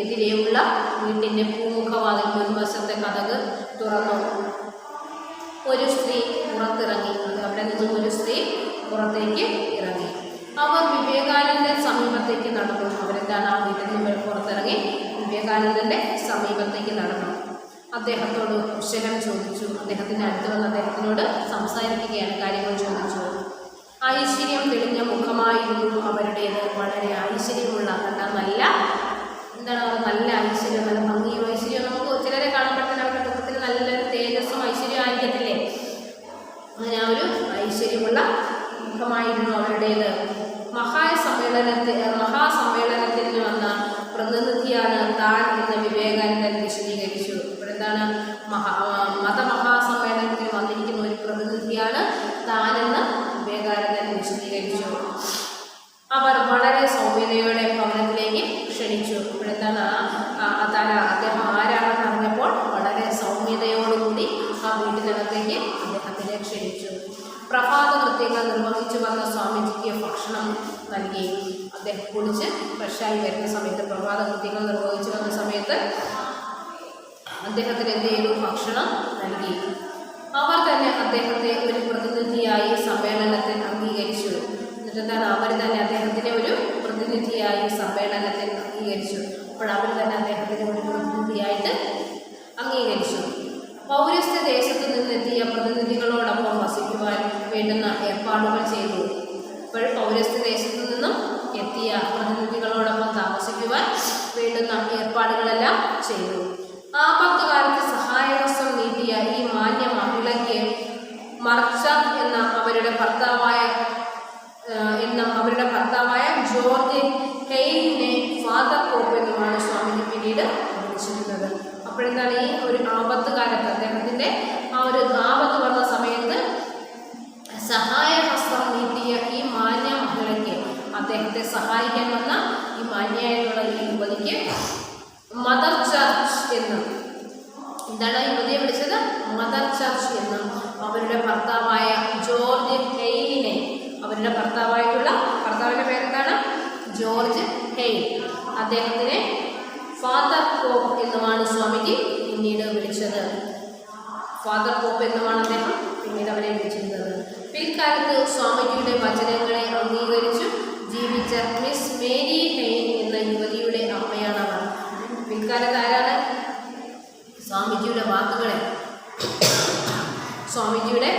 എതിരെയുള്ള വീട്ടിൻ്റെ പൂമുഖവാതിൽ മുൻവശത്തെ കതക് തുറന്നു. ഒരു സ്ത്രീ പുറത്തിറങ്ങി. അവിടെ നിന്നും ഒരു സ്ത്രീ പുറത്തേക്ക് ഇറങ്ങി. അവർ വിവേകാനന്ദൻ്റെ സമീപത്തേക്ക് നടന്നു. അവരെന്താണ്, ആ വീട്ടിൽ നിന്ന് പുറത്തിറങ്ങി വിവേകാനന്ദൻ്റെ സമീപത്തേക്ക് നടന്നു. അദ്ദേഹത്തോട് കുശലം ചോദിച്ചു. അദ്ദേഹത്തിൻ്റെ അടുത്ത് വന്ന് അദ്ദേഹത്തിനോട് സംസാരിക്കുകയാണ്, കാര്യങ്ങൾ ചോദിച്ചു. ഐശ്വര്യം തെളിഞ്ഞ മുഖമായിരുന്നു അവരുടേത്. വളരെ ഐശ്വര്യമുള്ള, നല്ല നല്ല ഐശ്വര്യം, നല്ല ഭംഗിയും ഐശ്വര്യവും. നമുക്ക് ചിലരെ കാണുമ്പോഴത്തേന് അവരുടെ മുഖത്തിന് നല്ലൊരു തേജസ്സും ഐശ്വര്യം ആയിരിക്കത്തില്ലേ? അങ്ങനെ ആ ഒരു ഐശ്വര്യമുള്ള മുഖമായിരുന്നു അവരുടേത്. മഹാസമ്മേളനത്തിന് വന്ന പ്രതിനിധിയാണ് താൻ എന്ന് വിവേകാനന്ദൻ വിശദീകരിച്ചു. ഇപ്പോഴെന്താണ്, മതമഹാസമ്മേളനത്തിന് വന്നിരിക്കുന്ന ഒരു പ്രതിനിധിയാണ് താനെന്ന് വിവേകാനന്ദൻ വിശദീകരിച്ചു. അവർ വളരെ സൗമ്യതയോടെ ഭവനത്തിലേക്ക് ക്ഷണിച്ചു. ഇപ്പോഴെന്താണ്, അദ്ദേഹം ആരാണെന്ന് അറിഞ്ഞപ്പോൾ വളരെ സൗമ്യതയോടുകൂടി ആ വീട്ടിനകത്തേക്ക് അദ്ദേഹത്തിനെ ക്ഷണിച്ചു. പ്രഭാത കൃത്യങ്ങൾ നിർവഹിച്ചു വന്ന സ്വാമിജിക്ക് ഭക്ഷണം നൽകി. അദ്ദേഹം കുളിച്ച് ഫ്രഷായി വരുന്ന സമയത്ത്, പ്രഭാത കൃത്യങ്ങൾ നിർവഹിച്ചു വന്ന സമയത്ത് അദ്ദേഹത്തിന് എന്ത് ചെയ്തു, ഭക്ഷണം നൽകി. അവർ തന്നെ അദ്ദേഹത്തെ ഒരു പ്രതിനിധിയായി സമ്മേളനത്തിൽ അംഗീകരിച്ചു. എന്നിട്ടെന്താണ്, അവർ തന്നെ അദ്ദേഹത്തിനെ ഒരു പ്രതിനിധിയായി സമ്മേളനത്തിൽ അംഗീകരിച്ചു. അപ്പോൾ അവർ തന്നെ അദ്ദേഹത്തിനെ ഒരു പ്രതിനിധിയായിട്ട് അംഗീകരിച്ചു. പൗരസ്ത്യ ദേശത്തു നിന്നെത്തിയ പ്രതിനിധികളോടൊപ്പം വസിക്കുവാൻ വേണ്ടുന്ന ഏർപ്പാടുകൾ ചെയ്തു. ഇപ്പോൾ പൗരസ്ത്യ ദേശത്തു നിന്നും എത്തിയ പ്രതിനിധികളോടൊപ്പം താമസിക്കുവാൻ വേണ്ടുന്ന ഏർപ്പാടുകളെല്ലാം ചെയ്തു. ആപത്തുകാലത്ത് സഹായഹസ്തം നീട്ടിയ ഈ മാന്യ മഹിളയ്ക്ക് മർച്ച എന്ന അവരുടെ ഭർത്താവായ ജോർജ് ഹെയ്ലിനെ ഫാദർ പോപ്പ് എന്നുമാണ് സ്വാമിജി പിന്നീട് വിളിച്ചിരുന്നത്. അപ്പോഴെന്താണ്, ഈ ഒരു ആപത്ത് കാലത്ത് അദ്ദേഹത്തിൻ്റെ ആ ഒരു ആപത്ത് വന്ന സമയത്ത് സഹായഹസ്തം നീട്ടിയ ഈ മാന്യ മഹിളയ്ക്ക്, അദ്ദേഹത്തെ സഹായിക്കാൻ വന്ന ഈ മാന്യായിട്ടുള്ള ഈ യുവതിക്ക് മദർ ചർച്ച് എന്നും, എന്താണ് യുവതിയെ വിളിച്ചത്, മദർ ചർച്ച് എന്നും അവരുടെ ഭർത്താവായ ജോർജ് ഹെയ്ലിനെ, അവരുടെ ഭർത്താവിൻ്റെ പേരെന്താണ്, ജോർജ് ഹെയ്ൽ, അദ്ദേഹത്തിനെ ഫാദർ പോപ്പ് എന്നുമാണ് സ്വാമിജി പിന്നീട് വിളിച്ചത്. ഫാദർ പോപ്പ് എന്നുമാണ് അദ്ദേഹം പിന്നീട് അവരെ വിളിച്ചിരുന്നത്. പിൽക്കാലത്ത് സ്വാമിജിയുടെ വചനങ്ങളെ അംഗീകരിച്ചു ജീവിച്ച മിസ് മേരി ഹെയ്ൻ എന്ന യുവതിയുടെ അമ്മയാണവർ. പിൽക്കാലത്ത് ആരാണ്, സ്വാമിജിയുടെ വാക്കുകളെ, സ്വാമിജിയുടെ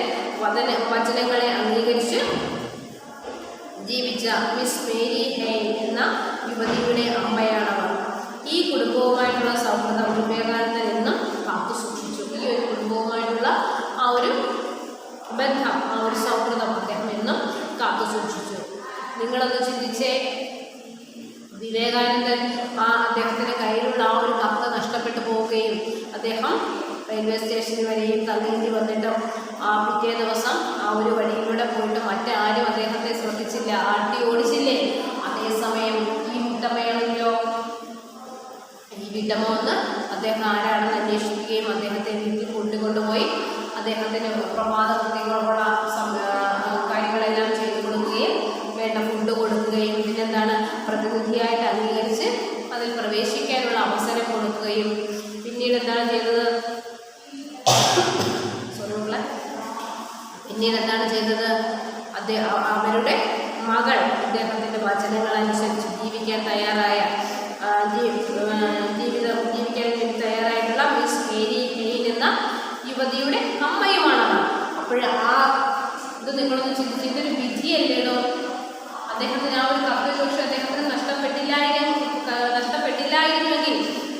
വചനങ്ങളെ അംഗീകരിച്ച് ജീവിച്ച മിസ് മേരി ഹെയ്ൻ എന്ന യുവതിയുടെ അമ്മയാണവർ. ഈ കുടുംബവുമായിട്ടുള്ള സൗഹൃദം വിവേകാനന്ദൻ എന്നും കാത്തു സൂക്ഷിച്ചു. ഈ ഒരു കുടുംബവുമായിട്ടുള്ള ആ ഒരു ബന്ധം, ആ ഒരു സൗഹൃദം അദ്ദേഹം എന്നും കാത്തു സൂക്ഷിച്ചു. നിങ്ങളൊന്ന് ചിന്തിച്ചേ, വിവേകാനന്ദൻ അദ്ദേഹത്തിൻ്റെ കയ്യിലുള്ള ആ ഒരു കത്ത് നഷ്ടപ്പെട്ടു പോവുകയും അദ്ദേഹം റെയിൽവേ സ്റ്റേഷനിൽ വരെയും തങ്ങേണ്ടി വന്നിട്ടും പിറ്റേ ദിവസം ആ ഒരു വഴിയിലൂടെ പോയിട്ട് മറ്റാരും അദ്ദേഹത്തെ ശ്രദ്ധിച്ചില്ല, ആട്ടി ഓടിച്ചില്ലേ. അതേസമയം ഈ വീട്ടമ്മയാണെങ്കിലോ, ഈ വീട്ടമ്മ വന്ന് അദ്ദേഹം ആരാണെന്ന് അന്വേഷിക്കുകയും അദ്ദേഹത്തെ വീട്ടിൽ കൊണ്ടുപോയി അദ്ദേഹത്തിന് പ്രഭാത കൃത്യങ്ങളുള്ള കാര്യങ്ങളെല്ലാം ചെയ്തു കൊടുക്കുകയും വേണ്ട ഫുഡ് കൊടുക്കുകയും പിന്നെന്താണ് പ്രതിനിധിയായിട്ട് അംഗീകരിച്ച് അതിൽ പ്രവേശിക്കാനുള്ള അവസരം കൊടുക്കുകയും പിന്നീട് എന്താണ് ചെയ്തത്, അവരുടെ മകൾ അദ്ദേഹത്തിൻ്റെ വചനങ്ങൾ അനുസരിച്ച് ജീവിക്കാൻ വേണ്ടി തയ്യാറായിട്ടുള്ള മിസ് മേരി ഹെയ്ൻ എന്ന യുവതിയുടെ അമ്മയുമാണ്. അപ്പോൾ ഇത് നിങ്ങളൊന്ന് ചിന്തിച്ച് ഇതൊരു വിധിയല്ലേടോ. അദ്ദേഹത്തിന് ആ ഒരു കർത്തവ്യദോഷം അദ്ദേഹത്തിന് നഷ്ടപ്പെട്ടില്ലായിരുന്നെങ്കിൽ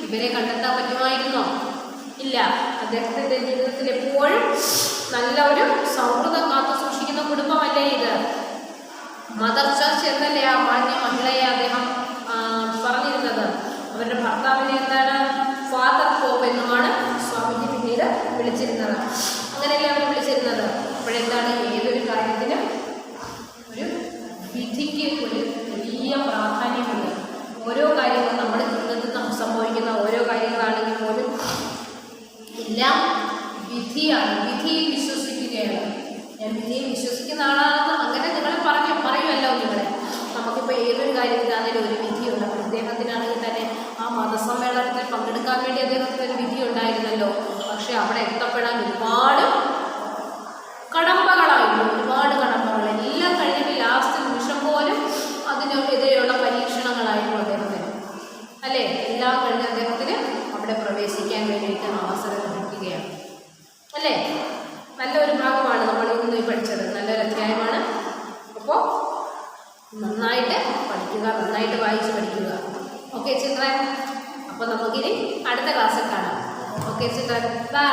ഇവരെ കണ്ടെത്താൻ പറ്റുമായിരുന്നോ? ഇല്ല. അദ്ദേഹത്തിൻ്റെ ജീവിതത്തിൽ എപ്പോഴും നല്ല ഒരു സൗഹൃദം കാത്തു സൂക്ഷിക്കുന്ന കുടുംബമല്ലേ ഇത്. മദർ ചർച്ച് എന്നല്ലേ ആ മാന്യ മഹിളയെ അദ്ദേഹം പറഞ്ഞിരുന്നത്. അവരുടെ ഭർത്താവിനെ എന്താണ് ഫാദർ പോപ്പ് എന്നുമാണ് സ്വാമിജി പിന്നീട് വിളിച്ചിരുന്നത്. അങ്ങനെയല്ലേ അവർ വിളിച്ചിരുന്നത്. അപ്പോഴെന്താണ് ഏതൊരു കാര്യത്തിനും ഒരു വിധിക്ക് ഒരു വലിയ പ്രാധാന്യമുണ്ട്. ഓരോ കാര്യങ്ങളും നമ്മുടെ ജീവിതത്തിൽ നമുക്ക് സംഭവിക്കുന്ന ഓരോ കാര്യങ്ങളാണെങ്കിൽ പോലും എല്ലാം വിധിയാണ്. വിധിയിൽ വിശ്വസിക്കുകയാണ്. ഞാൻ വിധിയിൽ വിശ്വസിക്കുന്ന ആളാണെന്ന് അങ്ങനെ നിങ്ങളെ പറയുമല്ലോ. നിങ്ങളെ നമുക്കിപ്പോൾ ഏതൊരു കാര്യത്തിലാണെങ്കിലും ഒരു വിധിയുണ്ട്. അപ്പോൾ ഇദ്ദേഹത്തിനാണെങ്കിൽ തന്നെ ആ മതസമ്മേളനത്തിൽ പങ്കെടുക്കാൻ വേണ്ടി അദ്ദേഹത്തിന് ഒരു വിധി ഉണ്ടായിരുന്നല്ലോ. പക്ഷെ അവിടെ എത്തപ്പെടാൻ ഒരുപാട് കടമ്പകളായിരുന്നു. എല്ലാം കഴിഞ്ഞിട്ട് ലാസ്റ്റ് നിമിഷം പോലും അതിനെതിരെയുള്ള പരീക്ഷണങ്ങളായിരുന്നു അദ്ദേഹത്തിന്. അല്ലേ? എല്ലാം കഴിഞ്ഞ് അദ്ദേഹത്തിന് അവിടെ പ്രവേശിക്കാൻ വേണ്ടിയിട്ട് അവസരം ലഭിക്കുകയാണ്. അല്ലേ? നല്ലൊരു ഭാഗമാണ് നമ്മൾ ഇന്ന് പഠിച്ചത്. നല്ലൊരു അധ്യായമാണ്. അപ്പോൾ നന്നായിട്ട് പഠിക്കുക, നന്നായിട്ട് വായിച്ച് പഠിക്കുക. Okay children. അപ്പോൾ നമുക്കിനി അടുത്ത ക്ലാസ്സിൽ കാണാം. Okay children, by.